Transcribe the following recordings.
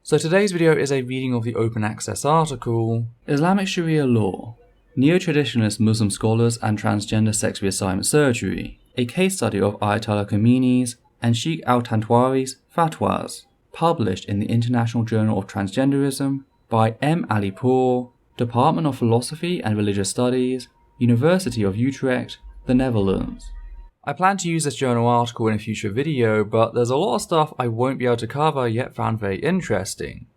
So today's video is a reading of the open access article, Islamic Sharia Law, Neotraditionalist Muslim Scholars and Transgender Sex Reassignment Surgery, a case study of Ayatollah Khomeini's and Sheikh Al-tantawi's Fatwas, published in the International Journal of Transgenderism by M Alipour, Department of Philosophy and Religious Studies, University of Utrecht, the Netherlands. I plan to use this journal article in a future video, but there's a lot of stuff I won't be able to cover yet found very interesting.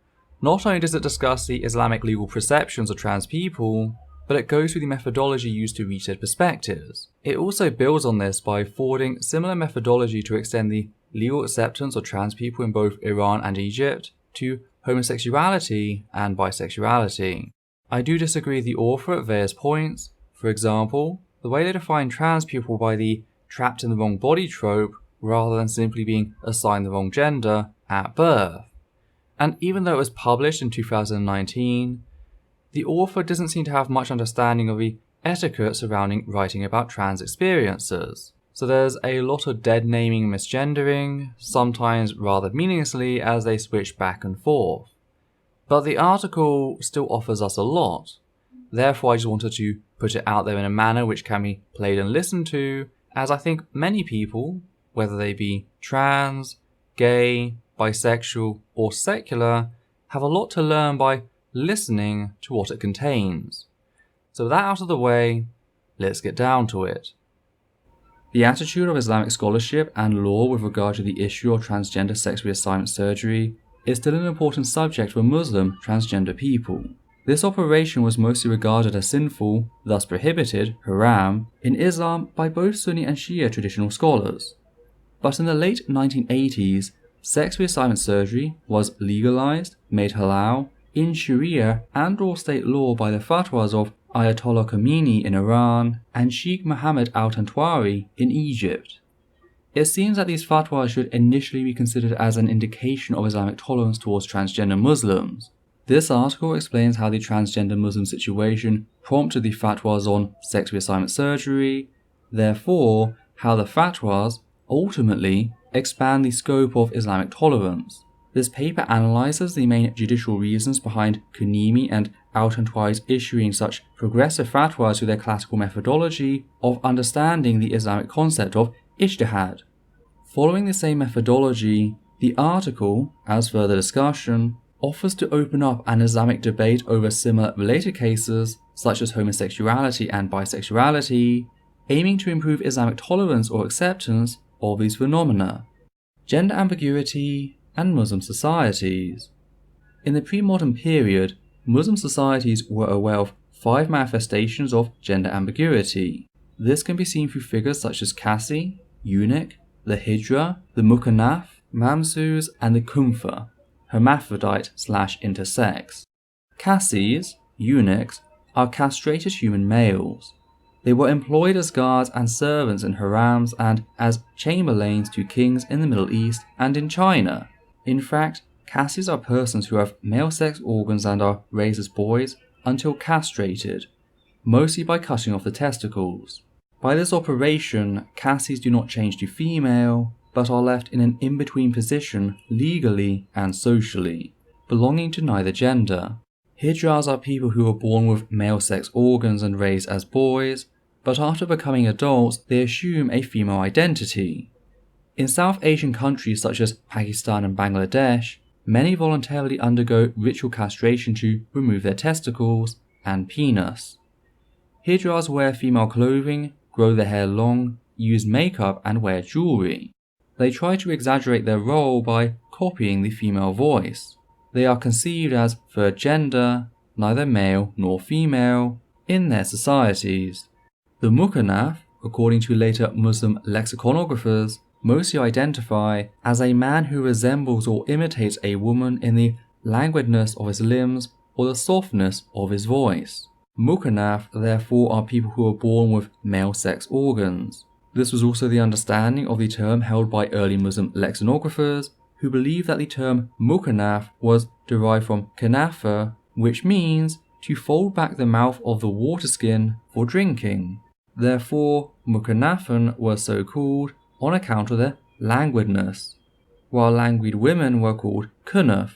Not only does it discuss the Islamic legal perceptions of trans people, but it goes through the methodology used to reach their perspectives. It also builds on this by forwarding similar methodology to extend the legal acceptance of trans people in both Iran and Egypt to homosexuality and bisexuality. I do disagree with the author at various points. For example, the way they define trans people by the trapped in the wrong body trope rather than simply being assigned the wrong gender at birth. And even though it was published in 2019, the author doesn't seem to have much understanding of the etiquette surrounding writing about trans experiences. So there's a lot of dead naming and misgendering, sometimes rather meaninglessly as they switch back and forth. But the article still offers us a lot. Therefore I just wanted to put it out there in a manner which can be played and listened to, as I think many people, whether they be trans, gay, bisexual, or secular, have a lot to learn by listening to what it contains. So with that out of the way, let's get down to it. The attitude of Islamic scholarship and law with regard to the issue of transgender sex reassignment surgery is still an important subject for Muslim transgender people. This operation was mostly regarded as sinful, thus prohibited, haram, in Islam by both Sunni and Shia traditional scholars. But in the late 1980s, sex reassignment surgery was legalized, made halal, in Shari'a and/or state law by the fatwas of Ayatollah Khomeini in Iran and Sheikh Mohammed Al-tantawi in Egypt. It seems that these fatwas should initially be considered as an indication of Islamic tolerance towards transgender Muslims. This article explains how the transgender Muslim situation prompted the fatwas on sex reassignment surgery, therefore how the fatwas ultimately expand the scope of Islamic tolerance. This paper analyzes the main judicial reasons behind Khomeini and Al-tantawi's issuing such progressive fatwas to their classical methodology of understanding the Islamic concept of ijtihad. Following the same methodology, the article, as further discussion, offers to open up an Islamic debate over similar related cases such as homosexuality and bisexuality, aiming to improve Islamic tolerance or acceptance of these phenomena. Gender ambiguity and Muslim societies. In the pre-modern period, Muslim societies were aware of 5 manifestations of gender ambiguity. This can be seen through figures such as Kasi, eunuch, the hijra, the mukannaf, mamsus, and the kumpha, hermaphrodite/intersex. Cassis, eunuchs, are castrated human males. They were employed as guards and servants in harems and as chamberlains to kings in the Middle East and in China. In fact, cassis are persons who have male sex organs and are raised as boys until castrated, mostly by cutting off the testicles. By this operation, cassis do not change to female, but are left in an in-between position legally and socially, belonging to neither gender. Hijras are people who are born with male sex organs and raised as boys, but after becoming adults they assume a female identity. In South Asian countries such as Pakistan and Bangladesh, many voluntarily undergo ritual castration to remove their testicles and penis. Hijras wear female clothing, grow their hair long, use makeup and wear jewelry. They try to exaggerate their role by copying the female voice. They are conceived as third gender, neither male nor female, in their societies. The mukannaf, according to later Muslim lexiconographers, mostly identify as a man who resembles or imitates a woman in the languidness of his limbs or the softness of his voice. Mukannaf therefore are people who are born with male sex organs. This was also the understanding of the term held by early Muslim lexiconographers, who believed that the term mukannaf was derived from kanafa, which means to fold back the mouth of the water skin for drinking. Therefore, mukannafan were so called on account of their languidness, while languid women were called kunaf.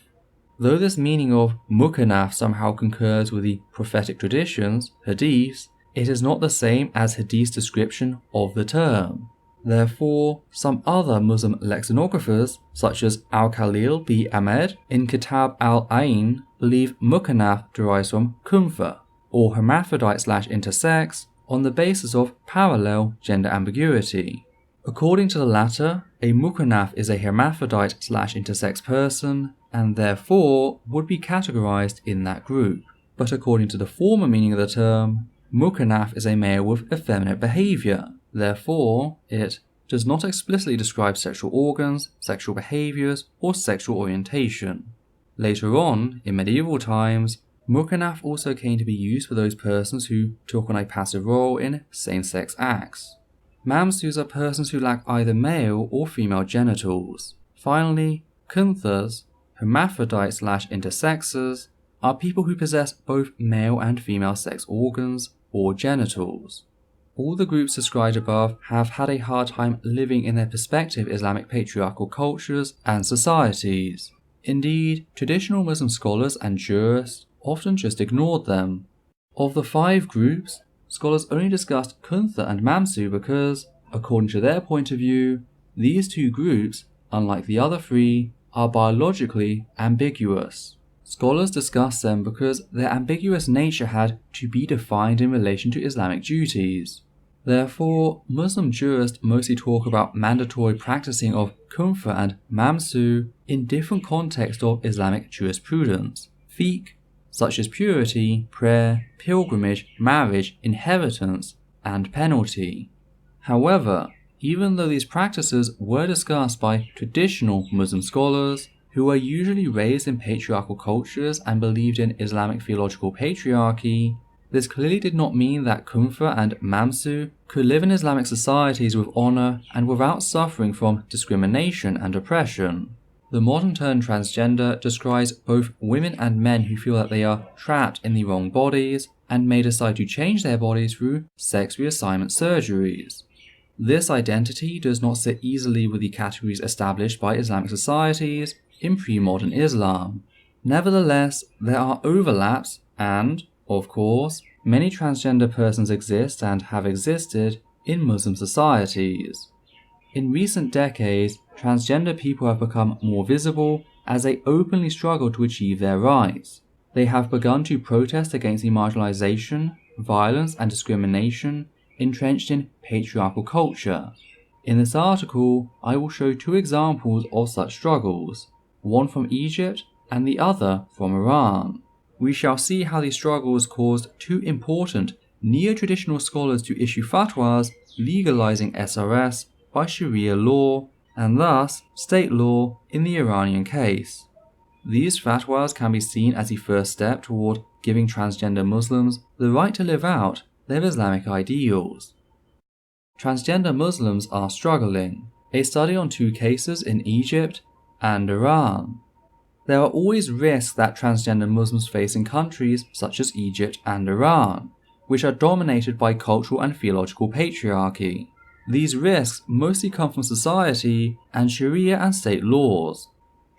Though this meaning of mukannaf somehow concurs with the prophetic traditions, hadiths, it is not the same as hadith's description of the term. Therefore, some other Muslim lexicographers, such as Al-Khalil B. Ahmed in Kitab al-Ain, believe mukannaf derives from kuntha, or hermaphrodite/intersex, on the basis of parallel gender ambiguity. According to the latter, a mukannaf is a hermaphrodite/intersex person, and therefore would be categorized in that group. But according to the former meaning of the term, mukannaf is a male with effeminate behavior. Therefore, it does not explicitly describe sexual organs, sexual behaviors, or sexual orientation. Later on, in medieval times, mukannaf also came to be used for those persons who took on a passive role in same-sex acts. Mamsus are persons who lack either male or female genitals. Finally, kunthas, hermaphrodites/intersexes, are people who possess both male and female sex organs or genitals. All the groups described above have had a hard time living in their respective Islamic patriarchal cultures and societies. Indeed, traditional Muslim scholars and jurists often just ignored them. Of the 5 groups, scholars only discussed kuntha and mamsu because, according to their point of view, these 2 groups, unlike the other 3, are biologically ambiguous. Scholars discuss them because their ambiguous nature had to be defined in relation to Islamic duties. Therefore, Muslim jurists mostly talk about mandatory practicing of kuntha and mamsu in different contexts of Islamic jurisprudence, fiqh, such as purity, prayer, pilgrimage, marriage, inheritance, and penalty. However, even though these practices were discussed by traditional Muslim scholars, who were usually raised in patriarchal cultures and believed in Islamic theological patriarchy, this clearly did not mean that kuntha and mamsu could live in Islamic societies with honor and without suffering from discrimination and oppression. The modern term transgender describes both women and men who feel that they are trapped in the wrong bodies and may decide to change their bodies through sex-reassignment surgeries. This identity does not sit easily with the categories established by Islamic societies in pre-modern Islam. Nevertheless, there are overlaps and, of course, many transgender persons exist and have existed in Muslim societies. In recent decades, transgender people have become more visible as they openly struggle to achieve their rights. They have begun to protest against the marginalization, violence, and discrimination entrenched in patriarchal culture. In this article, I will show 2 examples of such struggles, one from Egypt and the other from Iran. We shall see how these struggles caused 2 important neo-traditional scholars to issue fatwas legalizing SRS by Sharia law and thus state law in the Iranian case. These fatwas can be seen as the first step toward giving transgender Muslims the right to live out their Islamic ideals. Transgender Muslims are struggling. A study on 2 cases in Egypt and Iran. There are always risks that transgender Muslims face in countries such as Egypt and Iran, which are dominated by cultural and theological patriarchy. These risks mostly come from society and Sharia and state laws.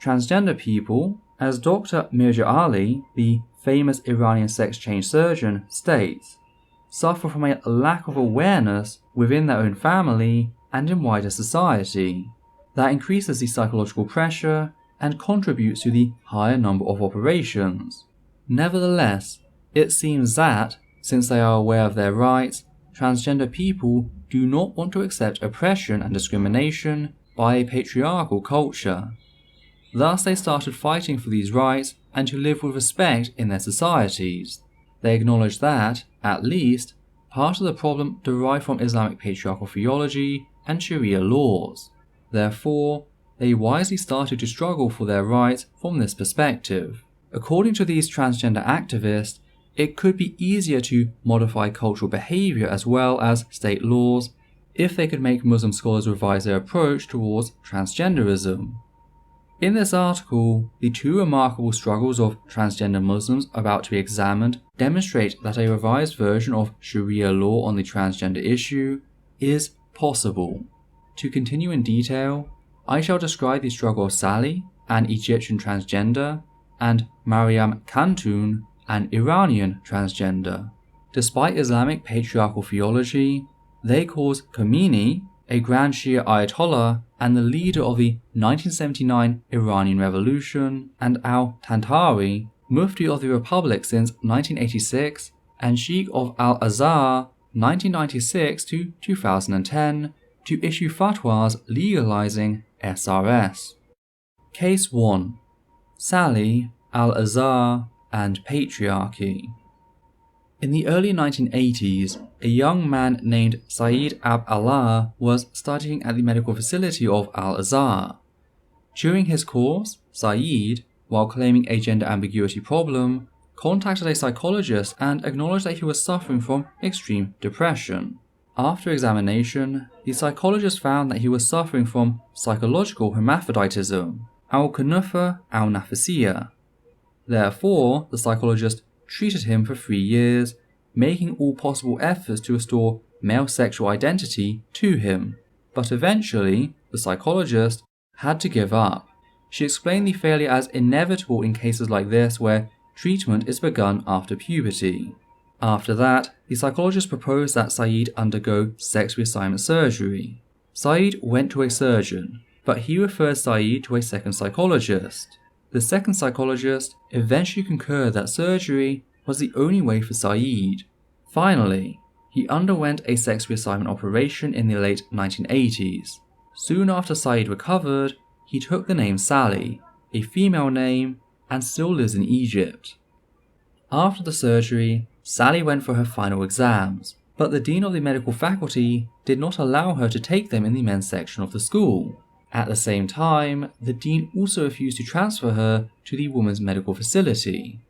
Transgender people, as Dr. Mirza Ali, the famous Iranian sex change surgeon, states, suffer from a lack of awareness within their own family and in wider society. That increases the psychological pressure and contributes to the higher number of operations. Nevertheless, it seems that, since they are aware of their rights, transgender people do not want to accept oppression and discrimination by a patriarchal culture. Thus they started fighting for these rights and to live with respect in their societies. They acknowledge that, at least, part of the problem derived from Islamic patriarchal theology and Sharia laws. Therefore, they wisely started to struggle for their rights from this perspective. According to these transgender activists, it could be easier to modify cultural behavior as well as state laws if they could make Muslim scholars revise their approach towards transgenderism. In this article, the 2 remarkable struggles of transgender Muslims about to be examined demonstrate that a revised version of Sharia law on the transgender issue is possible. To continue in detail, I shall describe the struggle of Sally, an Egyptian transgender, and Maryam Khantoun, an Iranian transgender. Despite Islamic patriarchal theology, they cause Khomeini, a Grand Shia Ayatollah and the leader of the 1979 Iranian Revolution, and Al-tantawi, Mufti of the Republic since 1986 and Sheikh of Al-Azhar 1996 to 2010, to issue fatwas legalizing SRS. Case 1. Sally, Al-Azhar, and Patriarchy. In the early 1980s, a young man named Saeed Ab-Allah was studying at the medical facility of Al-Azhar. During his course, Saeed, while claiming a gender ambiguity problem, contacted a psychologist and acknowledged that he was suffering from extreme depression. After examination, the psychologist found that he was suffering from psychological hermaphroditism, al-kunufa al-nafsiyya. Therefore, the psychologist treated him for 3 years, making all possible efforts to restore male sexual identity to him. But eventually, the psychologist had to give up. She explained the failure as inevitable in cases like this where treatment is begun after puberty. After that, the psychologist proposed that Saeed undergo sex-reassignment surgery. Saeed went to a surgeon, but he referred Saeed to a second psychologist. The second psychologist eventually concurred that surgery was the only way for Saeed. Finally, he underwent a sex reassignment operation in the late 1980s. Soon after Saeed recovered, he took the name Sally, a female name, and still lives in Egypt. After the surgery, Sally went for her final exams, but the dean of the medical faculty did not allow her to take them in the men's section of the school. At the same time, the dean also refused to transfer her to the women's medical facility.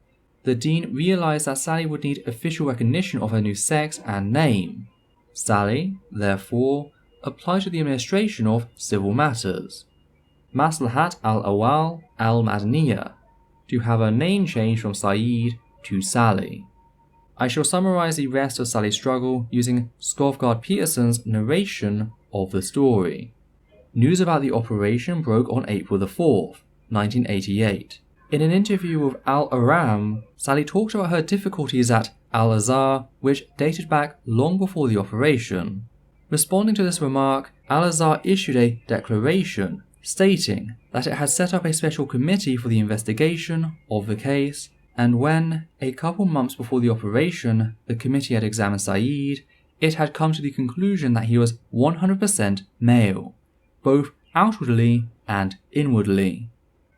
The dean realized that Sally would need official recognition of her new sex and name. Sally, therefore, applied to the administration of civil matters, Maslahat al-Awal al-Madaniya, to have her name changed from Saeed to Sally. I shall summarize the rest of Sally's struggle using Skovgaard Peterson's narration of the story. News about the operation broke on April 4th, 1988. In an interview with Al-Aram, Sally talked about her difficulties at Al-Azhar, which dated back long before the operation. Responding to this remark, Al-Azhar issued a declaration stating that it had set up a special committee for the investigation of the case, and when, a couple months before the operation, the committee had examined Saeed, it had come to the conclusion that he was 100% male, both outwardly and inwardly.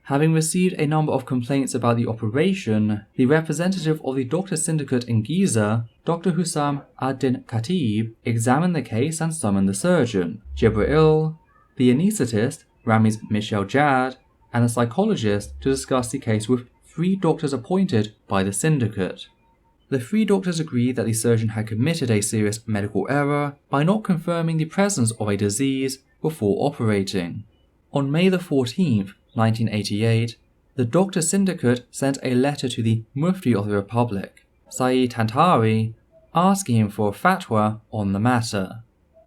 Having received a number of complaints about the operation, the representative of the doctor syndicate in Giza, Dr. Hussam ad-Din Khatib, examined the case and summoned the surgeon, Jibril, the anaesthetist, Ramiz Michel Jad, and the psychologist to discuss the case with 3 doctors appointed by the syndicate. The 3 doctors agreed that the surgeon had committed a serious medical error by not confirming the presence of a disease before operating. On May 14th, 1988, the doctor syndicate sent a letter to the Mufti of the Republic, Saeed Tantawi, asking him for a fatwa on the matter.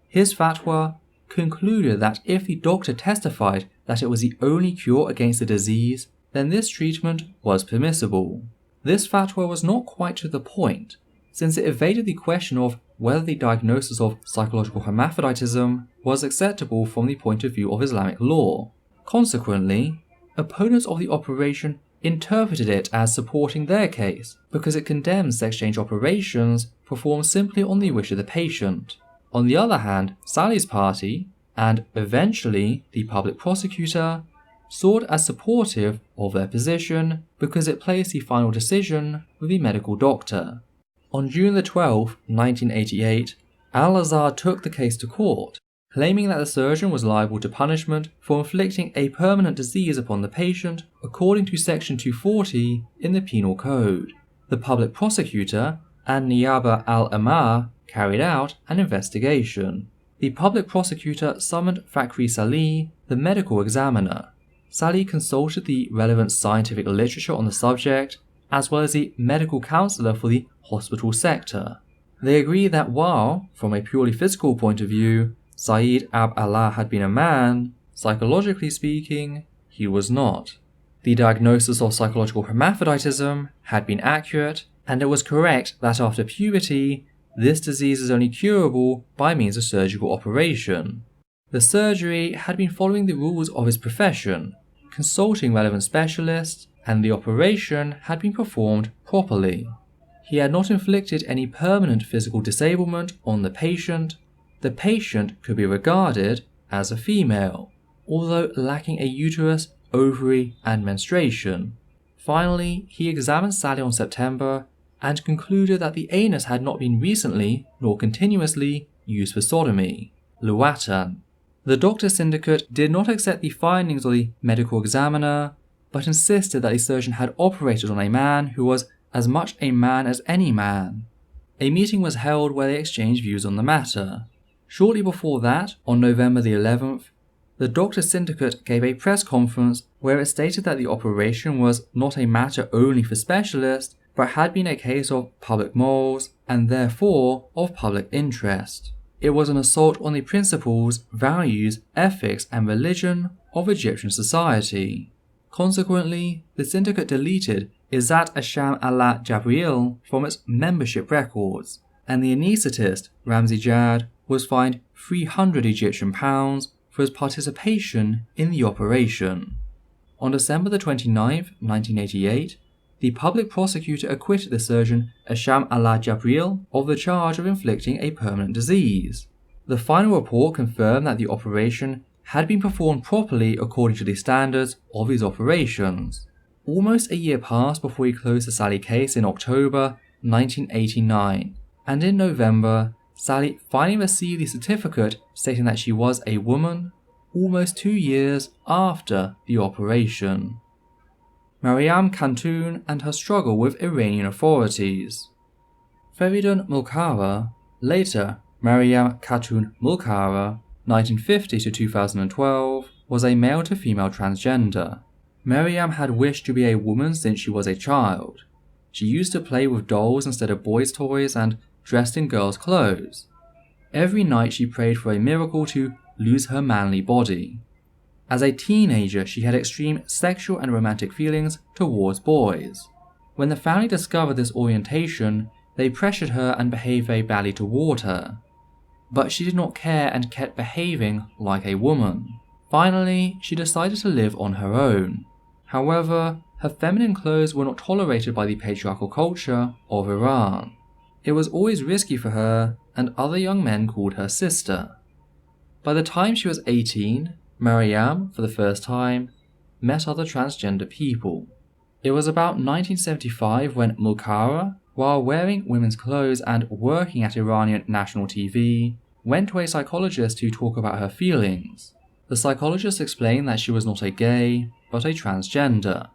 His fatwa concluded that if the doctor testified that it was the only cure against the disease, then this treatment was permissible. This fatwa was not quite to the point, since it evaded the question of whether the diagnosis of psychological hermaphroditism was acceptable from the point of view of Islamic law. Consequently, opponents of the operation interpreted it as supporting their case because it condemned sex change operations performed simply on the wish of the patient. On the other hand, Sally's party, and eventually the public prosecutor, saw it as supportive of their position because it placed the final decision with the medical doctor. On June 12, 1988, Al-Azhar took the case to court, claiming that the surgeon was liable to punishment for inflicting a permanent disease upon the patient according to Section 240 in the Penal Code. The public prosecutor, An-Niyaba al-Amar, carried out an investigation. The public prosecutor summoned Fakhri Salih, the medical examiner. Salih consulted the relevant scientific literature on the subject, as well as the medical counselor for the hospital sector. They agreed that while, from a purely physical point of view, Saeed Ab-Allah had been a man, psychologically speaking, he was not. The diagnosis of psychological hermaphroditism had been accurate, and it was correct that after puberty, this disease is only curable by means of surgical operation. The surgery had been following the rules of his profession, consulting relevant specialists, and the operation had been performed properly. He had not inflicted any permanent physical disablement on the patient. The patient could be regarded as a female, although lacking a uterus, ovary, and menstruation. Finally, he examined Sally on September and concluded that the anus had not been recently nor continuously used for sodomy. Luatan. The doctor syndicate did not accept the findings of the medical examiner, but insisted that the surgeon had operated on a man who was as much a man as any man. A meeting was held where they exchanged views on the matter. Shortly before that, on November the 11th, the doctor syndicate gave a press conference where it stated that the operation was not a matter only for specialists, but had been a case of public morals and therefore of public interest. It was an assault on the principles, values, ethics, and religion of Egyptian society. Consequently, the syndicate deleted Izzat Asham Allah Jabril from its membership records, and the anaesthetist, Ramzi Jad, was fined 300 Egyptian pounds for his participation in the operation. On December the 29th, 1988, the public prosecutor acquitted the surgeon Asham Allah Jabril of the charge of inflicting a permanent disease. The final report confirmed that the operation had been performed properly according to the standards of his operations. Almost a year passed before he closed the Sally case in October 1989, and in November, Sally finally received the certificate stating that she was a woman, almost 2 years after the operation. Maryam Khantoun and her struggle with Iranian authorities. Feridun Mulkara, later Maryam Khatun Mulkara, 1950 to 2012, was a male-to-female transgender. Maryam had wished to be a woman since she was a child. She used to play with dolls instead of boys' toys and dressed in girls' clothes. Every night she prayed for a miracle to lose her manly body. As a teenager, she had extreme sexual and romantic feelings towards boys. When the family discovered this orientation, they pressured her and behaved very badly toward her. But she did not care and kept behaving like a woman. Finally, she decided to live on her own. However, her feminine clothes were not tolerated by the patriarchal culture of Iran. It was always risky for her, and other young men called her sister. By the time she was 18, Maryam, for the first time, met other transgender people. It was about 1975 when Mulkara, while wearing women's clothes and working at Iranian national TV, went to a psychologist to talk about her feelings. The psychologist explained that she was not a gay, but a transgender.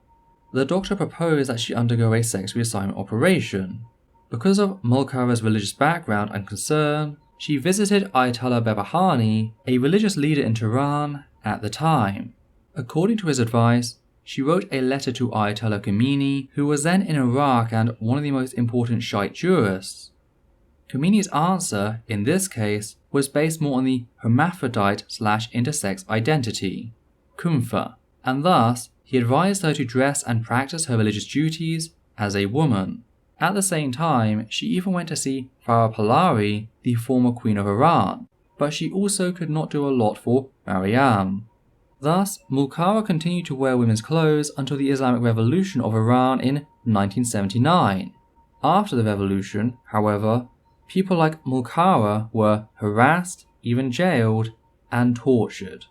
The doctor proposed that she undergo a sex reassignment operation. Because of Mulkara's religious background and concern, she visited Ayatollah Behbahani, a religious leader in Tehran, at the time. According to his advice, she wrote a letter to Ayatollah Khomeini, who was then in Iraq and one of the most important Shiite jurists. Khomeini's answer, in this case, was based more on the hermaphrodite/intersex identity, kumpha, and thus he advised her to dress and practice her religious duties as a woman. At the same time, she even went to see Farah Pahlavi, the former Queen of Iran, but she also could not do a lot for Maryam. Thus, Mulkara continued to wear women's clothes until the Islamic Revolution of Iran in 1979. After the revolution, however, people like Mulkara were harassed, even jailed, and tortured.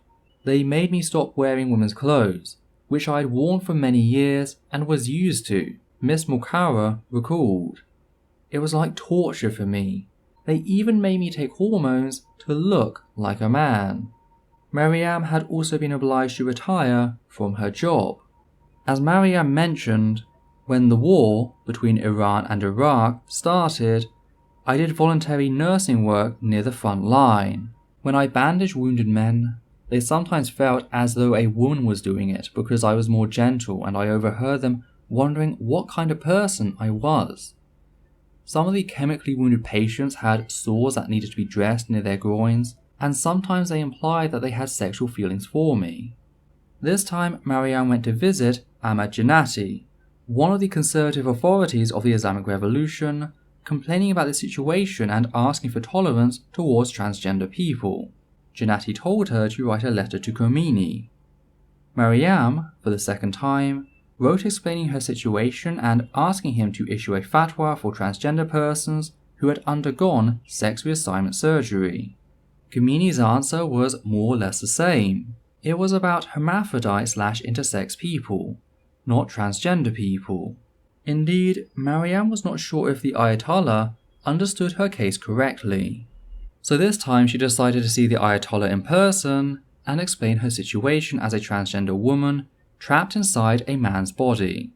They made me stop wearing women's clothes, which I had worn for many years and was used to, Miss Mulkara recalled. It was like torture for me. They even made me take hormones to look like a man. Maryam had also been obliged to retire from her job. As Maryam mentioned, when the war between Iran and Iraq started, I did voluntary nursing work near the front line. When I bandaged wounded men, they sometimes felt as though a woman was doing it because I was more gentle, and I overheard them wondering what kind of person I was. Some of the chemically wounded patients had sores that needed to be dressed near their groins, and sometimes they implied that they had sexual feelings for me. This time, Maryam went to visit Ahmad Jannati, one of the conservative authorities of the Islamic Revolution, complaining about the situation and asking for tolerance towards transgender people. Jannati told her to write a letter to Khomeini. Maryam, for the second time, wrote explaining her situation and asking him to issue a fatwa for transgender persons who had undergone sex-reassignment surgery. Khomeini's answer was more or less the same. It was about hermaphrodite/intersex people, not transgender people. Indeed, Maryam was not sure if the Ayatollah understood her case correctly. So this time she decided to see the Ayatollah in person and explain her situation as a transgender woman trapped inside a man's body.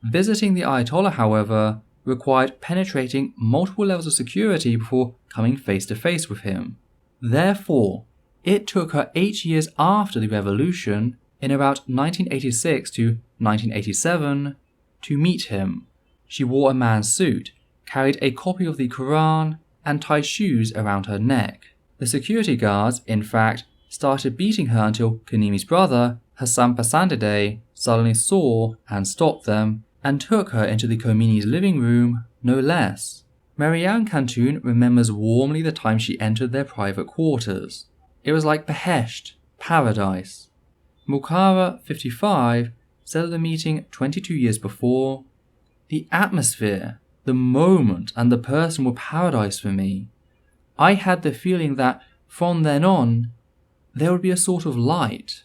Visiting the Ayatollah, however, required penetrating multiple levels of security before coming face to face with him. Therefore, it took her 8 years after the revolution, in about 1986 to 1987, to meet him. She wore a man's suit, carried a copy of the Quran, and tied shoes around her neck. The security guards, in fact, started beating her until Khomeini's brother, Hassan Pasandadeh, suddenly saw and stopped them, and took her into the Khomeini's living room, no less. Maryam Khantoun remembers warmly the time she entered their private quarters. It was like Behesht, paradise. Mulkara, 55, said of the meeting 22 years before, "The atmosphere, the moment, and the person were paradise for me. I had the feeling that, from then on, there would be a sort of light."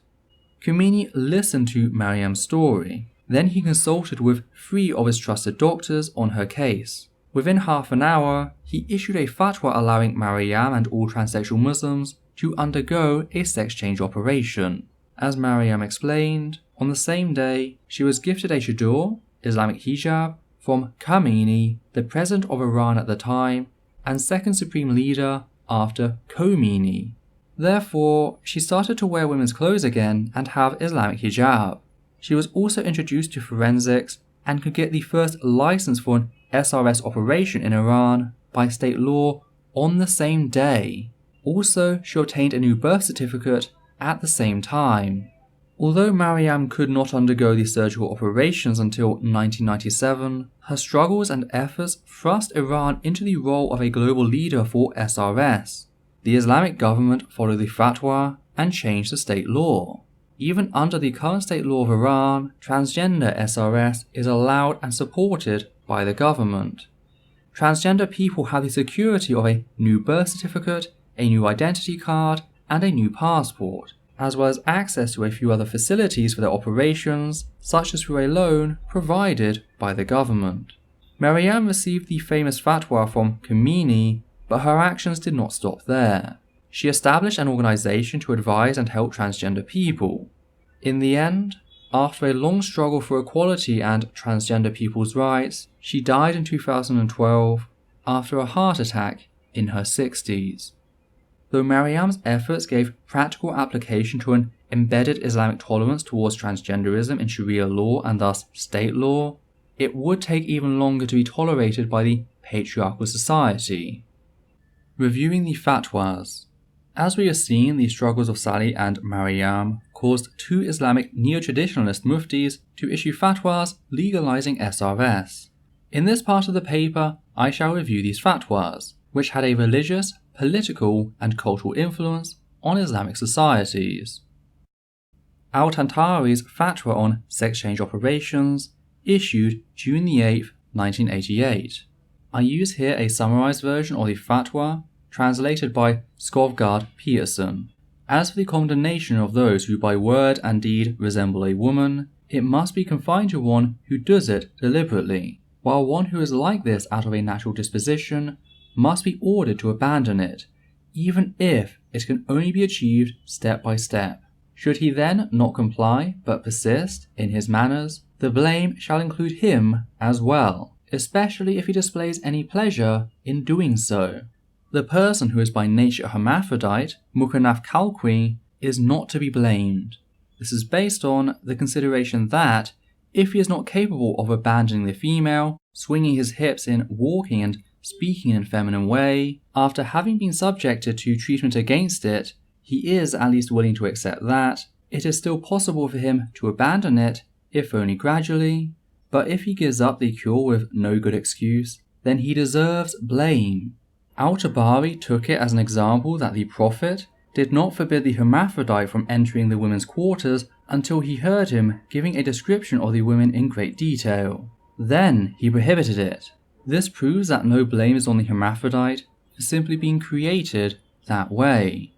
Khomeini listened to Maryam's story. Then he consulted with 3 of his trusted doctors on her case. Within half an hour, he issued a fatwa allowing Maryam and all transsexual Muslims to undergo a sex change operation. As Maryam explained, on the same day, she was gifted a chador, Islamic hijab, from Khomeini, the president of Iran at the time, and second supreme leader after Khomeini. Therefore, she started to wear women's clothes again and have Islamic hijab. She was also introduced to forensics and could get the first license for an SRS operation in Iran by state law on the same day. Also, she obtained a new birth certificate at the same time. Although Maryam could not undergo the surgical operations until 1997, her struggles and efforts thrust Iran into the role of a global leader for SRS. The Islamic government followed the fatwa and changed the state law. Even under the current state law of Iran, transgender SRS is allowed and supported by the government. Transgender people have the security of a new birth certificate, a new identity card, and a new passport, as well as access to a few other facilities for their operations, such as through a loan provided by the government. Maryam received the famous fatwa from Khomeini, but her actions did not stop there. She established an organization to advise and help transgender people. In the end, after a long struggle for equality and transgender people's rights, she died in 2012 after a heart attack in her 60s. Though Maryam's efforts gave practical application to an embedded Islamic tolerance towards transgenderism in Shari'a law and thus state law, it would take even longer to be tolerated by the patriarchal society. Reviewing the fatwas. As we have seen, the struggles of Sally and Maryam caused 2 Islamic Neotraditionalist muftis to issue fatwas legalizing SRS. In this part of the paper, I shall review these fatwas, which had a religious, political, and cultural influence on Islamic societies. Al-Tantawi's fatwa on sex change operations, issued June 8, 1988. I use here a summarized version of the fatwa, translated by Skovgard Peterson. As for the condemnation of those who by word and deed resemble a woman, it must be confined to one who does it deliberately, while one who is like this out of a natural disposition must be ordered to abandon it, even if it can only be achieved step by step. Should he then not comply but persist in his manners, the blame shall include him as well, especially if he displays any pleasure in doing so. The person who is by nature a hermaphrodite, Mukanaf Kalkwi, is not to be blamed. This is based on the consideration that, if he is not capable of abandoning the female, swinging his hips in walking and speaking in a feminine way, after having been subjected to treatment against it, he is at least willing to accept that it is still possible for him to abandon it if only gradually, but if he gives up the cure with no good excuse, then he deserves blame. Al-Tabari took it as an example that the Prophet did not forbid the hermaphrodite from entering the women's quarters until he heard him giving a description of the women in great detail. Then he prohibited it. This proves that no blame is on the hermaphrodite for simply being created that way.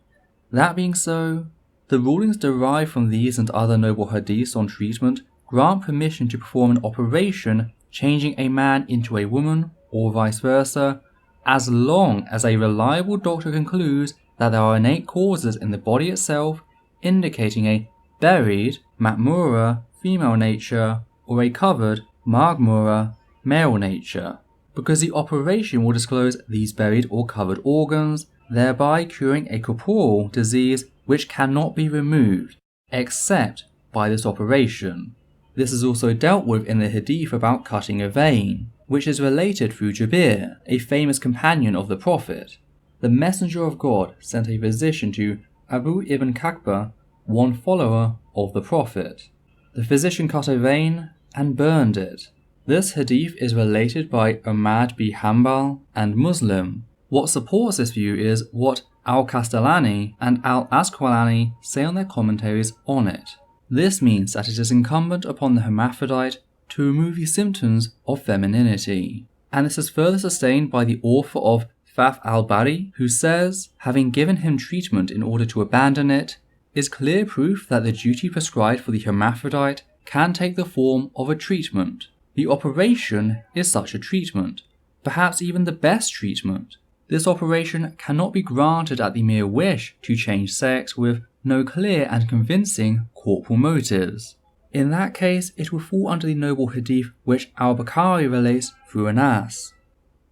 That being so, the rulings derived from these and other noble hadiths on treatment grant permission to perform an operation changing a man into a woman, or vice versa, as long as a reliable doctor concludes that there are innate causes in the body itself indicating a buried Matmura female nature or a covered Maghmura male nature, because the operation will disclose these buried or covered organs, thereby curing a corporal disease which cannot be removed, except by this operation. This is also dealt with in the hadith about cutting a vein, which is related through Jabir, a famous companion of the Prophet. The Messenger of God sent a physician to Abu ibn Kakba, one follower of the Prophet. The physician cut a vein and burned it. This hadith is related by Ahmad b. Hanbal and Muslim. What supports this view is what Al-Castellani and Al-Asqalani say on their commentaries on it. This means that it is incumbent upon the hermaphrodite to remove the symptoms of femininity. And this is further sustained by the author of Fath al-Bari, who says, having given him treatment in order to abandon it, is clear proof that the duty prescribed for the hermaphrodite can take the form of a treatment. The operation is such a treatment, perhaps even the best treatment. This operation cannot be granted at the mere wish to change sex with no clear and convincing corporal motives. In that case, it will fall under the noble hadith which al-Bukhari relates through Anas.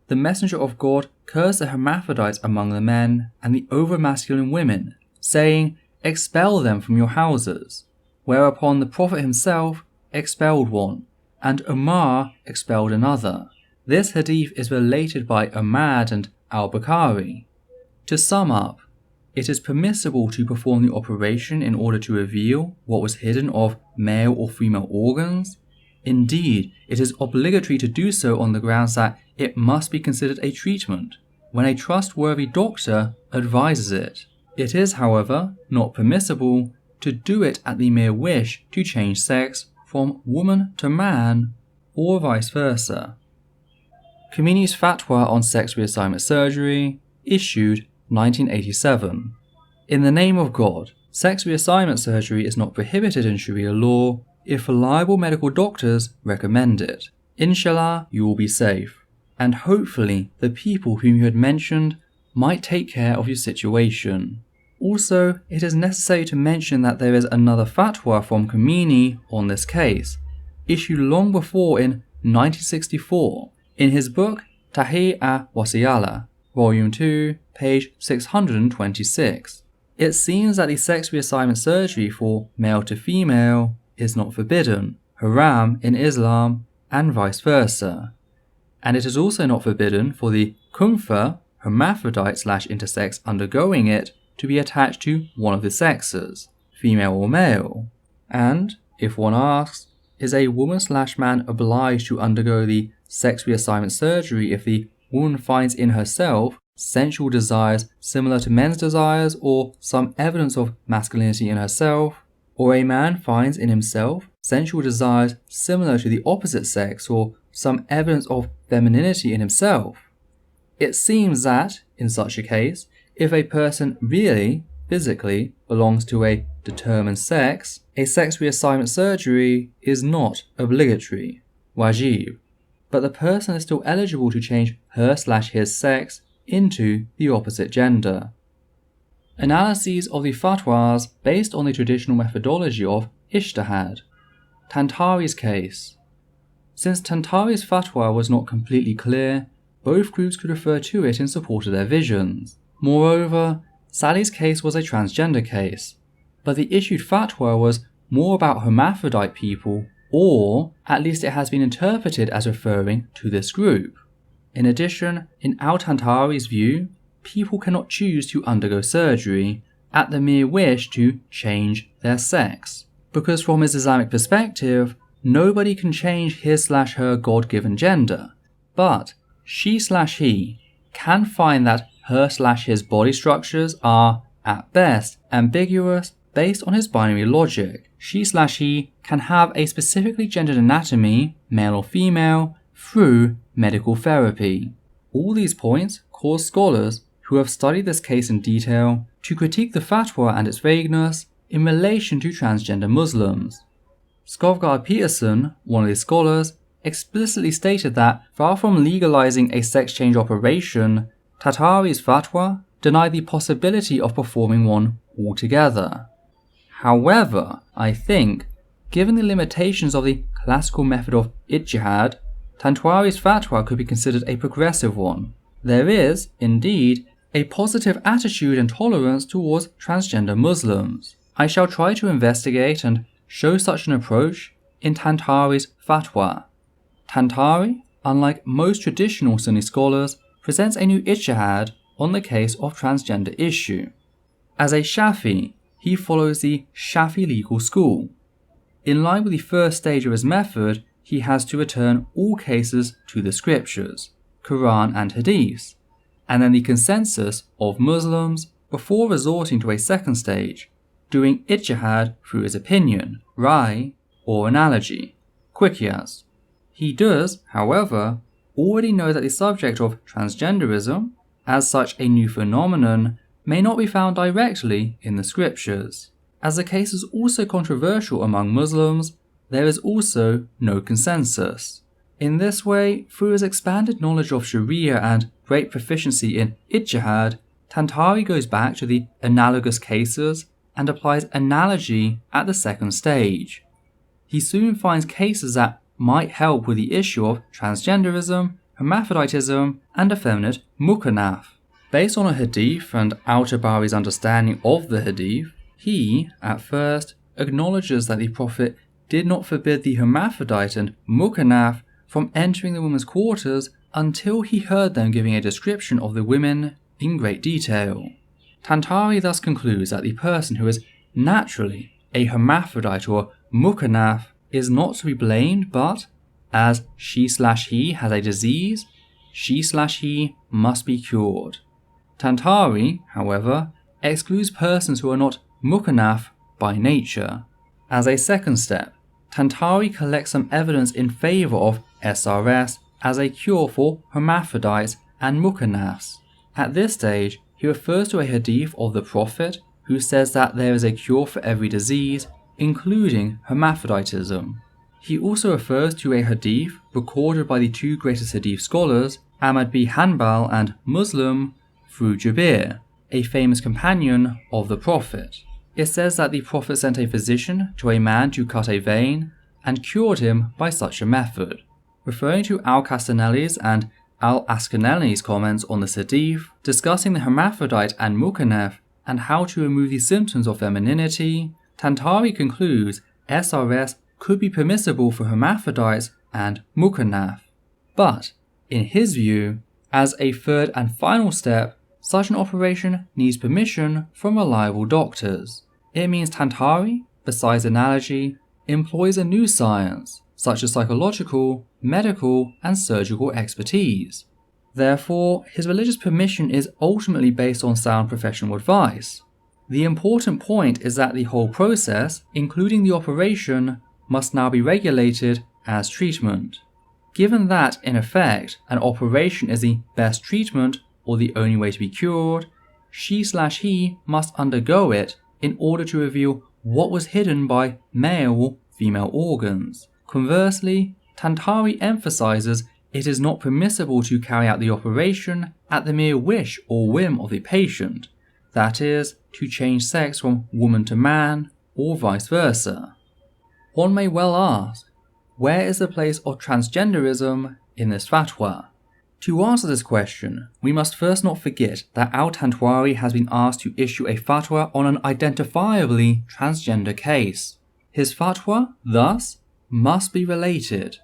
The Messenger of God cursed the hermaphrodites among the men and the over-masculine women, saying, "Expel them from your houses," whereupon the Prophet himself expelled one, and Umar expelled another. This hadith is related by Ahmad and al-Bukhari. To sum up, it is permissible to perform the operation in order to reveal what was hidden of male or female organs. Indeed, it is obligatory to do so on the grounds that it must be considered a treatment, when a trustworthy doctor advises it. It is, however, not permissible to do it at the mere wish to change sex from woman to man, or vice versa. Khomeini's Fatwa on sex-reassignment surgery, issued 1987. In the name of God, sex-reassignment surgery is not prohibited in Sharia law if reliable medical doctors recommend it. Inshallah, you will be safe, and hopefully the people whom you had mentioned might take care of your situation. Also, it is necessary to mention that there is another fatwa from Khomeini on this case, issued long before in 1964, in his book Tahrir-e-Wasiyala, Volume 2, page 626. It seems that the sex reassignment surgery for male to female is not forbidden, haram in Islam, and vice versa. And it is also not forbidden for the kumpha, hermaphrodite/intersex undergoing it, to be attached to one of the sexes, female or male. And, if one asks, is a woman/man obliged to undergo the sex reassignment surgery if the woman finds in herself sensual desires similar to men's desires or some evidence of masculinity in herself, or a man finds in himself sensual desires similar to the opposite sex or some evidence of femininity in himself? It seems that, in such a case, if a person really, physically, belongs to a determined sex, a sex reassignment surgery is not obligatory, wajib, but the person is still eligible to change her/his sex into the opposite gender. Analyses of the fatwas based on the traditional methodology of ijtihad. Tantawi's case. Since Tantawi's fatwa was not completely clear, both groups could refer to it in support of their visions. Moreover, Sally's case was a transgender case, but the issued fatwa was more about hermaphrodite people, or at least it has been interpreted as referring to this group. In addition, in Al-Tantawi's view, people cannot choose to undergo surgery at the mere wish to change their sex, because from his Islamic perspective, nobody can change his/her God-given gender, but she/he can find that her/his body structures are, at best, ambiguous based on his binary logic. She/he can have a specifically gendered anatomy, male or female, through medical therapy. All these points cause scholars who have studied this case in detail to critique the fatwa and its vagueness in relation to transgender Muslims. Skofgard Peterson, one of these scholars, explicitly stated that far from legalizing a sex change operation, Tantawi's fatwa denied the possibility of performing one altogether. However, I think, given the limitations of the classical method of ijtihad, Tantawi's fatwa could be considered a progressive one. There is, indeed, a positive attitude and tolerance towards transgender Muslims. I shall try to investigate and show such an approach in Tantawi's fatwa. Tantawi, unlike most traditional Sunni scholars, presents a new ijtihad on the case of transgender issue. As a Shafi, he follows the Shafi legal school. In line with the first stage of his method, he has to return all cases to the scriptures, Quran and Hadiths, and then the consensus of Muslims before resorting to a second stage, doing ijtihad through his opinion, rai, or analogy, qiyas. He does, however, already know that the subject of transgenderism, as such a new phenomenon, may not be found directly in the scriptures. As the case is also controversial among Muslims, there is also no consensus. In this way, through his expanded knowledge of Shari'a and great proficiency in ijtihad, Tantawi goes back to the analogous cases and applies analogy at the second stage. He soon finds cases that might help with the issue of transgenderism, hermaphroditism, and effeminate mukanaf. Based on a hadith and Al-Tabari's understanding of the hadith, he, at first, acknowledges that the Prophet did not forbid the hermaphrodite and mukanaf from entering the women's quarters until he heard them giving a description of the women in great detail. Tantawi thus concludes that the person who is naturally a hermaphrodite or mukanaf is not to be blamed, but, as she/he has a disease, she/he must be cured. Tantawi, however, excludes persons who are not mukanaf by nature. As a second step, Tantawi collects some evidence in favour of SRS as a cure for hermaphrodites and mukanafs. At this stage, he refers to a hadith of the Prophet who says that there is a cure for every disease, including hermaphroditism. He also refers to a hadith recorded by the two greatest hadith scholars, Ahmad bin Hanbal and Muslim, through Jabir, a famous companion of the Prophet. It says that the Prophet sent a physician to a man to cut a vein and cured him by such a method. Referring to Al-Castanelli's and Al-Asqalani's comments on the hadith, discussing the hermaphrodite and mukanaf and how to remove the symptoms of femininity, Tantawi concludes SRS could be permissible for hermaphrodites and mukanaf. But, in his view, as a third and final step, such an operation needs permission from reliable doctors. It means Tantawi, besides analogy, employs a new science, such as psychological, medical, and surgical expertise. Therefore, his religious permission is ultimately based on sound professional advice. The important point is that the whole process, including the operation, must now be regulated as treatment. Given that, in effect, an operation is the best treatment or the only way to be cured, she/he must undergo it in order to reveal what was hidden by male or female organs. Conversely, Tantawi emphasizes it is not permissible to carry out the operation at the mere wish or whim of the patient, that is, to change sex from woman to man, or vice versa. One may well ask, where is the place of transgenderism in this fatwa? To answer this question, we must first not forget that Al-Tantawi has been asked to issue a fatwa on an identifiably transgender case. His fatwa, thus, must be related.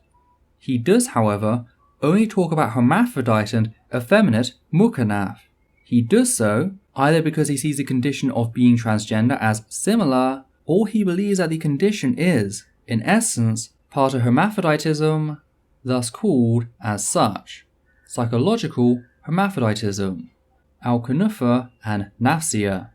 He does, however, only talk about hermaphrodite and effeminate mukanaf. He does so either because he sees the condition of being transgender as similar, or he believes that the condition is, in essence, part of hermaphroditism, thus called as such, psychological hermaphroditism, al-kunufa and nafsiya.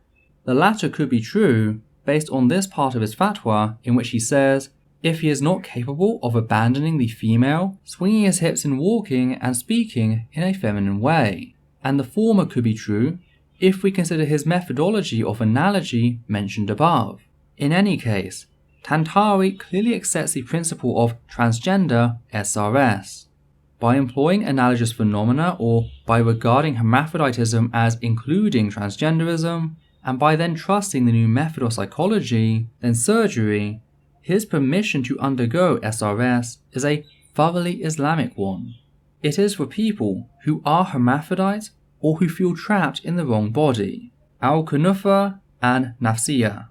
The latter could be true based on this part of his fatwa in which he says, if he is not capable of abandoning the female, swinging his hips in walking and speaking in a feminine way, and the former could be true if we consider his methodology of analogy mentioned above. In any case, Tantawi clearly accepts the principle of transgender SRS. By employing analogous phenomena or by regarding hermaphroditism as including transgenderism, and by then trusting the new method of psychology, then surgery, his permission to undergo SRS is a thoroughly Islamic one. It is for people who are hermaphrodites or who feel trapped in the wrong body, al-kunufa and nafsiya.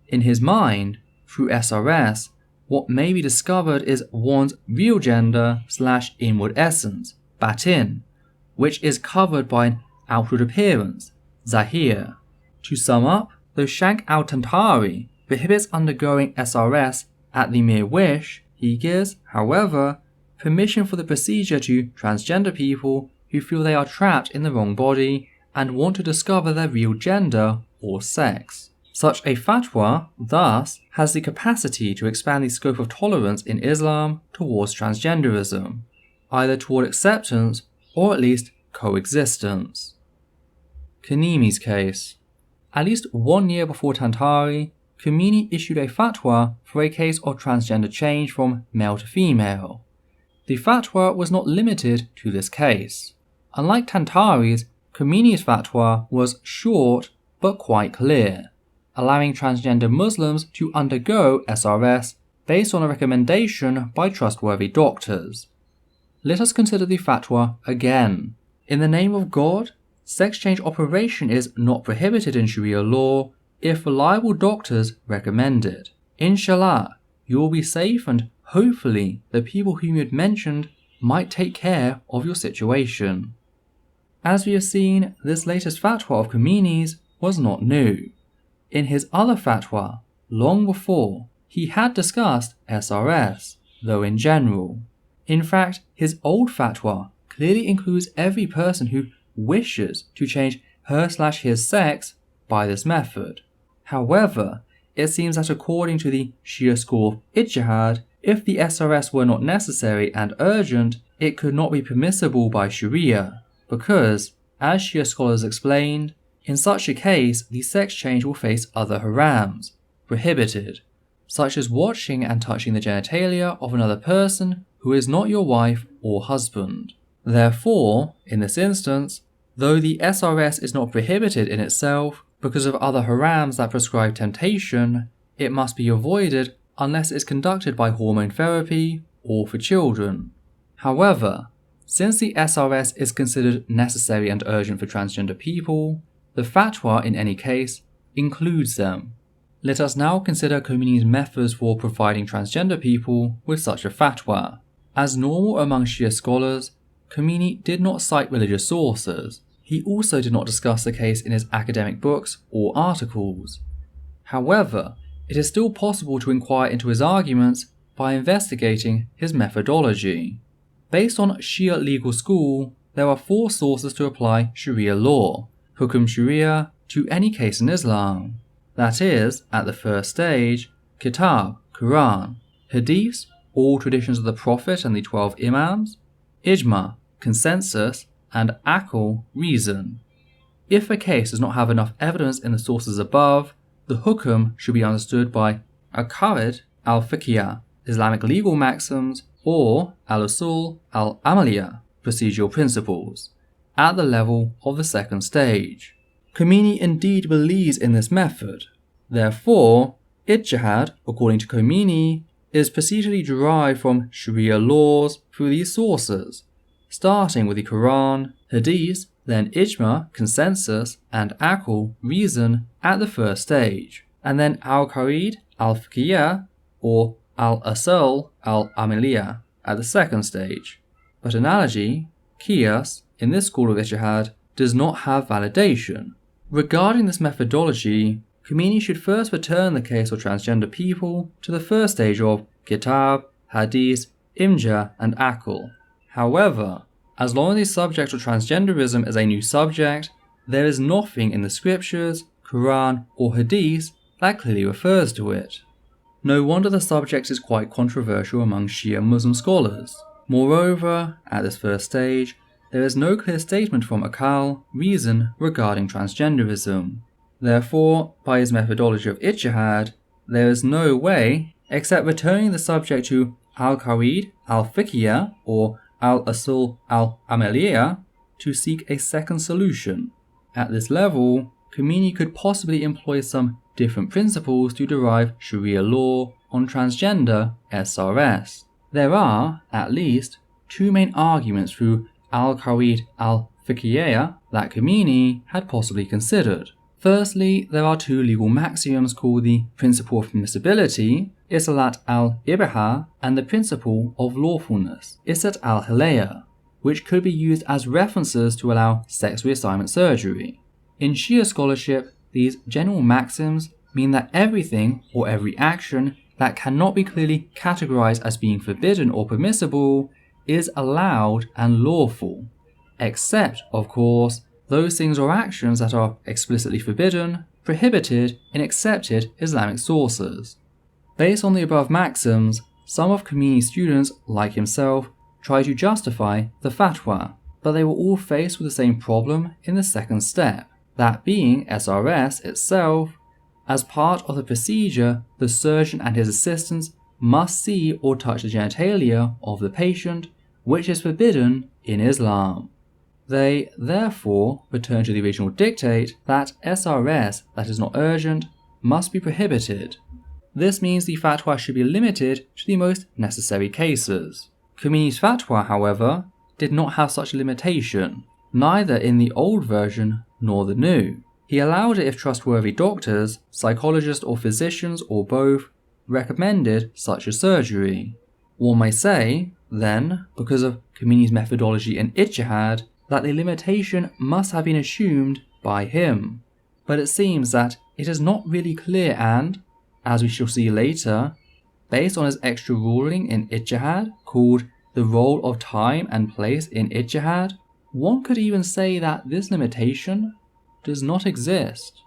In his mind, through SRS, what may be discovered is one's real gender / inward essence, batin, which is covered by an outward appearance, zahir. To sum up, though Sheikh Al-tantawi prohibits undergoing SRS at the mere wish, he gives, however, permission for the procedure to transgender people who feel they are trapped in the wrong body and want to discover their real gender or sex. Such a fatwa, thus, has the capacity to expand the scope of tolerance in Islam towards transgenderism, either toward acceptance or at least coexistence. Khomeini's case. At least 1 year before Tantawi, Khomeini issued a fatwa for a case of transgender change from male to female. The fatwa was not limited to this case. Unlike Tantawi's, Khomeini's fatwa was short but quite clear, allowing transgender Muslims to undergo SRS based on a recommendation by trustworthy doctors. Let us consider the fatwa again. In the name of God, sex change operation is not prohibited in Sharia law if reliable doctors recommend it. Inshallah, you will be safe and hopefully the people whom you had mentioned might take care of your situation. As we have seen, this latest fatwa of Khomeini's was not new. In his other fatwa, long before, he had discussed SRS, though in general. In fact, his old fatwa clearly includes every person who wishes to change her/his sex by this method. However, it seems that according to the Shia school of ijtihad, if the SRS were not necessary and urgent, it could not be permissible by Shari'a, because, as Shia scholars explained, in such a case the sex change will face other harams, prohibited, such as watching and touching the genitalia of another person who is not your wife or husband. Therefore, in this instance, though the SRS is not prohibited in itself because of other harams that prescribe temptation, it must be avoided unless it is conducted by hormone therapy or for children. However, since the SRS is considered necessary and urgent for transgender people, the fatwa in any case includes them. Let us now consider Khomeini's methods for providing transgender people with such a fatwa. As normal among Shia scholars, Khomeini did not cite religious sources. He also did not discuss the case in his academic books or articles. However, it is still possible to inquire into his arguments by investigating his methodology. Based on Shia legal school, there are 4 sources to apply Sharia law, Hukum Sharia, to any case in Islam. That is, at the first stage, Kitab, Quran, Hadiths, all traditions of the Prophet and the 12 Imams, Ijma, consensus, and Aql, reason. If a case does not have enough evidence in the sources above, the Hukum should be understood by Aqaid al-Fiqhiyah, Islamic legal maxims, or al-Usul al-Amaliyah, procedural principles, at the level of the second stage. Khomeini indeed believes in this method. Therefore, ijtihad, according to Khomeini, is procedurally derived from Sharia laws through these sources, starting with the Quran, Hadith, then Ijma, consensus, and Aql, reason, at the first stage, and then Al-Qaid, Al-Fiqhiyah, or Al-Usul al-Amaliyah, at the second stage. But analogy, Qiyas, in this school of ijtihad, does not have validation. Regarding this methodology, Khomeini should first return the case of transgender people to the first stage of Kitab, hadith, imja, and aql. However, as long as the subject of transgenderism is a new subject, there is nothing in the scriptures, Quran, or hadith that clearly refers to it. No wonder the subject is quite controversial among Shia Muslim scholars. Moreover, at this first stage, there is no clear statement from Akal, reason, regarding transgenderism. Therefore, by his methodology of ijtihad, there is no way, except returning the subject to al-Qawaid al-Fiqhiyya or al-Usul al-Amaliyya, to seek a second solution. At this level, Khomeini could possibly employ some different principles to derive Sharia law on transgender SRS. There are, at least, two main arguments through al-Qawaid al-Fiqhiyya that Khomeini had possibly considered. Firstly, there are two legal maximums called the principle of permissibility, Isalat al-Ibaha, and the principle of lawfulness, Isat al-Hilaya, which could be used as references to allow sex reassignment surgery. In Shia scholarship, these general maxims mean that everything or every action that cannot be clearly categorized as being forbidden or permissible is allowed and lawful, except, of course, those things or actions that are explicitly forbidden, prohibited in accepted Islamic sources. Based on the above maxims, some of Khomeini's students, like himself, tried to justify the fatwa, but they were all faced with the same problem in the second step, that being SRS itself. As part of the procedure, the surgeon and his assistants must see or touch the genitalia of the patient, which is forbidden in Islam. They, therefore, return to the original dictate that SRS that is not urgent must be prohibited. This means the fatwa should be limited to the most necessary cases. Khomeini's fatwa, however, did not have such a limitation, neither in the old version nor the new. He allowed it if trustworthy doctors, psychologists or physicians or both recommended such a surgery. One may say, then, because of Khomeini's methodology in ijtihad, that the limitation must have been assumed by him. But it seems that it is not really clear and, as we shall see later, based on his extra ruling in ijtihad called the role of time and place in ijtihad, one could even say that this limitation does not exist.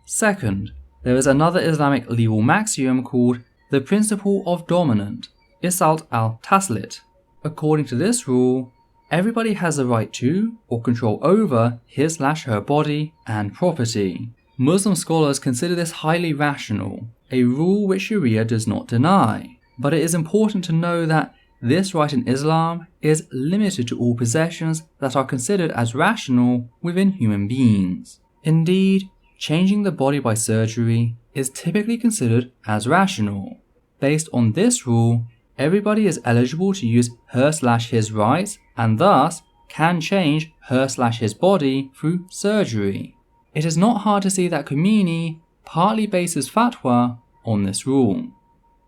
Second, there is another Islamic legal maxiom called the principle of dominant, Isalt al-Taslit. According to this rule, everybody has the right to or control over his/her body and property. Muslim scholars consider this highly rational, a rule which Sharia does not deny, but it is important to know that this right in Islam is limited to all possessions that are considered as rational within human beings. Indeed, changing the body by surgery is typically considered as rational. Based on this rule, everybody is eligible to use her/his rights and thus can change her/his body through surgery. It is not hard to see that Khomeini partly bases fatwa on this rule.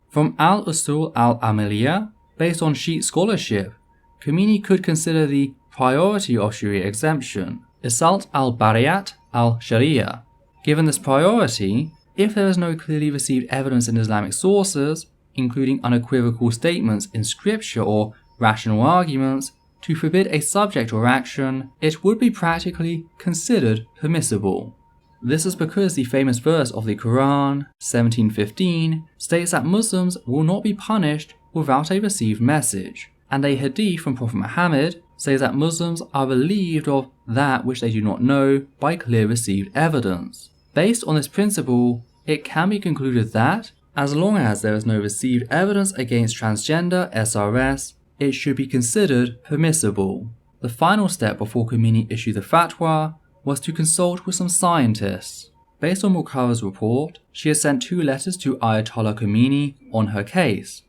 From al-Usul al-Amaliyya, based on Sheikh scholarship, Khomeini could consider the priority of Sharia exemption, Isalt al-Bariyat al-Shari'a. Given this priority, if there is no clearly received evidence in Islamic sources, including unequivocal statements in scripture or rational arguments, to forbid a subject or action, it would be practically considered permissible. This is because the famous verse of the Quran, 17:15, states that Muslims will not be punished without a received message, and a hadith from Prophet Muhammad says that Muslims are relieved of that which they do not know by clear received evidence. Based on this principle, it can be concluded that, as long as there is no received evidence against transgender SRS, it should be considered permissible. The final step before Khomeini issued the fatwa was to consult with some scientists. Based on Mulkara's report, she has sent 2 letters to Ayatollah Khomeini on her case.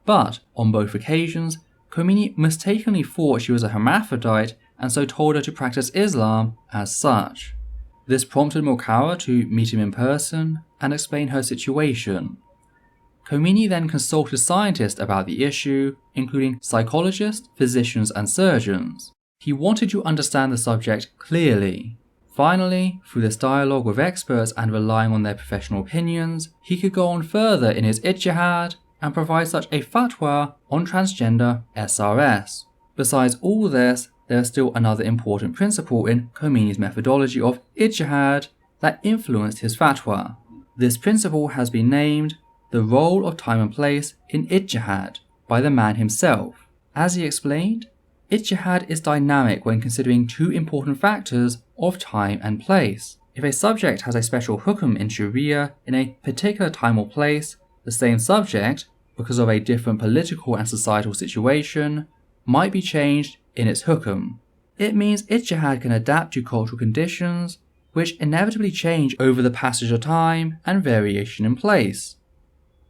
But, on both occasions, Khomeini mistakenly thought she was a hermaphrodite and so told her to practice Islam as such. This prompted Mulkara to meet him in person and explain her situation. Khomeini then consulted scientists about the issue, including psychologists, physicians and surgeons. He wanted to understand the subject clearly. Finally, through this dialogue with experts and relying on their professional opinions, he could go on further in his ijtihad and provide such a fatwa on transgender SRS. Besides all this, there is still another important principle in Khomeini's methodology of ijtihad that influenced his fatwa. This principle has been named the role of time and place in ijtihad by the man himself. As he explained, ijtihad is dynamic when considering two important factors of time and place. If a subject has a special hukum in Shari'a in a particular time or place, the same subject, because of a different political and societal situation, might be changed in its hukum. It means ijtihad can adapt to cultural conditions, which inevitably change over the passage of time and variation in place.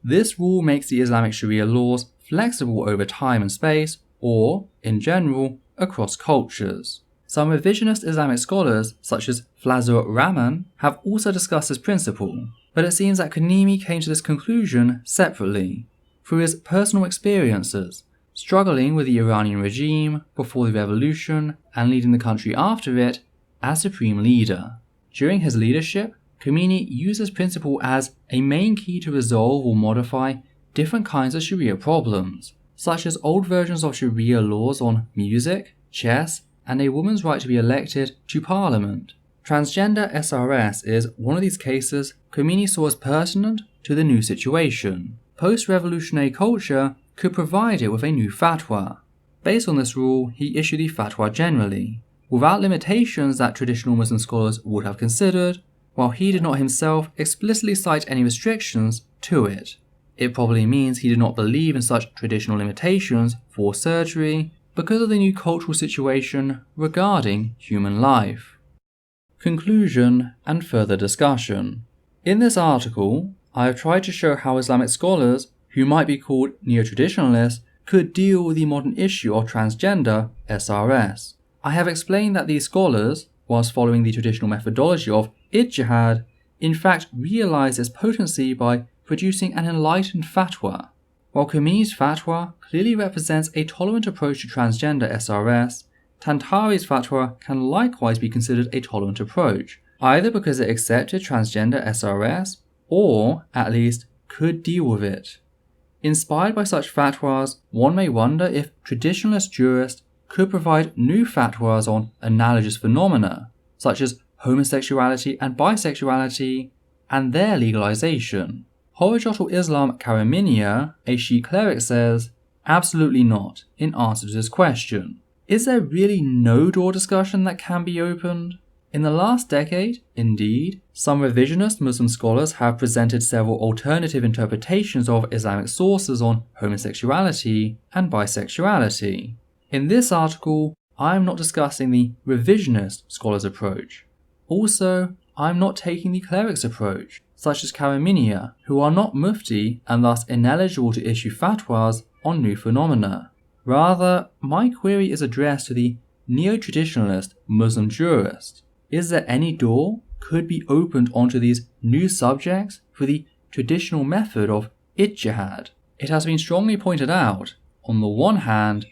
This rule makes the Islamic Sharia laws flexible over time and space, or, in general, across cultures. Some revisionist Islamic scholars, such as Fazlur Rahman, have also discussed this principle, but it seems that Khomeini came to this conclusion separately, through his personal experiences, struggling with the Iranian regime before the revolution and leading the country after it as supreme leader. During his leadership, Khomeini used this principle as a main key to resolve or modify different kinds of Sharia problems, such as old versions of Sharia laws on music, chess, and a woman's right to be elected to parliament. Transgender SRS is one of these cases Khomeini saw as pertinent to the new situation. Post-revolutionary culture could provide it with a new fatwa. Based on this rule, he issued the fatwa generally, without limitations that traditional Muslim scholars would have considered, while he did not himself explicitly cite any restrictions to it. It probably means he did not believe in such traditional limitations for surgery because of the new cultural situation regarding human life. Conclusion and further discussion. In this article, I have tried to show how Islamic scholars, who might be called Neotraditionalists, could deal with the modern issue of transgender SRS. I have explained that these scholars, whilst following the traditional methodology of ijtihad, in fact realized its potency by producing an enlightened fatwa. While Khomeini's fatwa clearly represents a tolerant approach to transgender SRS, Tantawi's fatwa can likewise be considered a tolerant approach, either because it accepted transgender SRS or, at least, could deal with it. Inspired by such fatwas, one may wonder if traditionalist jurists could provide new fatwas on analogous phenomena, such as homosexuality and bisexuality, and their legalization. Horajatul Islam Karaminia, a Sheikh cleric, says, absolutely not, in answer to this question. Is there really no door discussion that can be opened? In the last decade, indeed, some revisionist Muslim scholars have presented several alternative interpretations of Islamic sources on homosexuality and bisexuality. In this article, I am not discussing the revisionist scholars' approach. Also, I am not taking the cleric's approach, such as Karaminia, who are not mufti and thus ineligible to issue fatwas on new phenomena. Rather, my query is addressed to the neo-traditionalist Muslim jurist. Is there any door could be opened onto these new subjects for the traditional method of ijtihad? It has been strongly pointed out, on the one hand,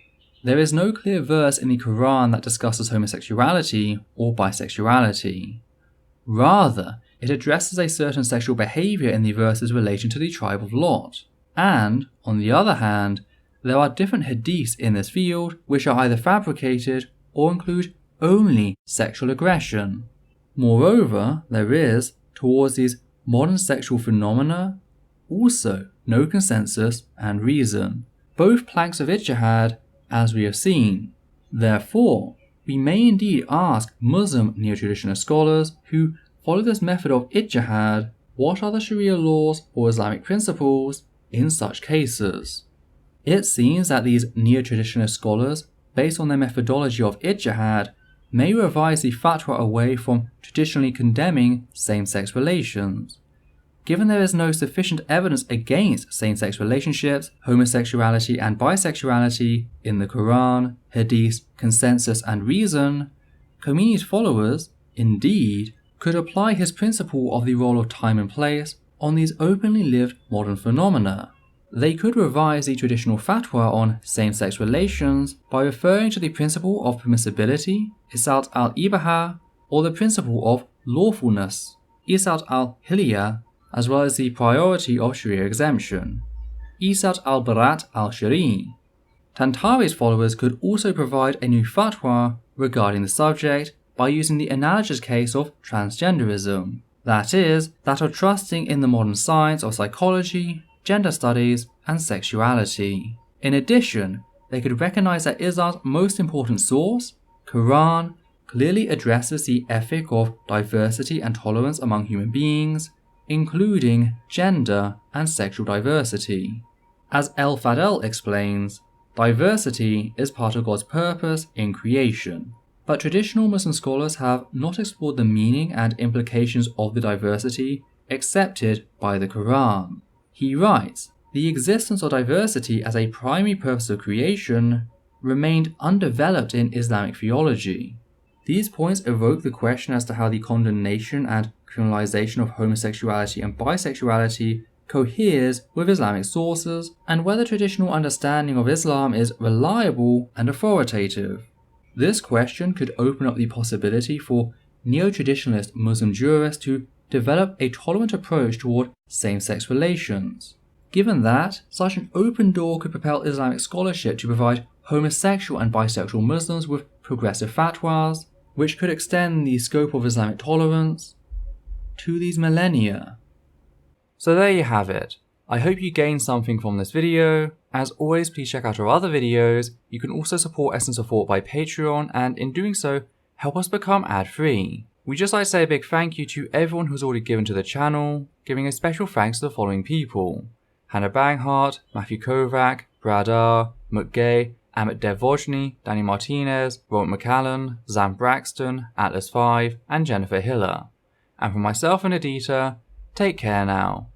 there is no clear verse in the Quran that discusses homosexuality or bisexuality. Rather, it addresses a certain sexual behavior in the verses relating to the tribe of Lot. And, on the other hand, there are different hadiths in this field which are either fabricated or include only sexual aggression. Moreover, there is, towards these modern sexual phenomena, also no consensus and reason, both planks of ijtihad, as we have seen. Therefore, we may indeed ask Muslim neo-traditionalist scholars who follow this method of ijtihad, what are the Sharia laws or Islamic principles in such cases? It seems that these neo-traditionalist scholars, based on their methodology of ijtihad, may revise the fatwa away from traditionally condemning same-sex relations. Given there is no sufficient evidence against same-sex relationships, homosexuality and bisexuality in the Quran, Hadith, consensus and reason, Khomeini's followers, indeed, could apply his principle of the role of time and place on these openly lived modern phenomena. They could revise the traditional fatwa on same-sex relations by referring to the principle of permissibility, Isat al-Ibaha, or the principle of lawfulness, Isat al-Hilya, as well as the priority of Sharia exemption. Isat al-Barat al-Shari. Tantawi's followers could also provide a new fatwa regarding the subject by using the analogous case of transgenderism, that is, that of trusting in the modern science of psychology, gender studies, and sexuality. In addition, they could recognize that Islam's most important source, Quran, clearly addresses the ethic of diversity and tolerance among human beings, including gender and sexual diversity. As El-Fadel explains, diversity is part of God's purpose in creation, but traditional Muslim scholars have not explored the meaning and implications of the diversity accepted by the Quran. He writes, the existence of diversity as a primary purpose of creation remained undeveloped in Islamic theology. These points evoke the question as to how the condemnation and criminalization of homosexuality and bisexuality coheres with Islamic sources, and whether traditional understanding of Islam is reliable and authoritative. This question could open up the possibility for Neotraditionalist Muslim jurists to develop a tolerant approach toward same-sex relations, given that such an open door could propel Islamic scholarship to provide homosexual and bisexual Muslims with progressive fatwas, which could extend the scope of Islamic tolerance to these millennia. So there you have it. I hope you gained something from this video. As always, please check out our other videos. You can also support Essence of Thought by Patreon, and in doing so, help us become ad-free. We'd just like to say a big thank you to everyone who's already given to the channel, giving a special thanks to the following people: Hannah Banghart, Matthew Kovac, Brad R, McGay, Amit Devojny, Danny Martinez, Robert McCallan, Zam Braxton, Atlas5, and Jennifer Hiller. And for myself and Adita, take care now.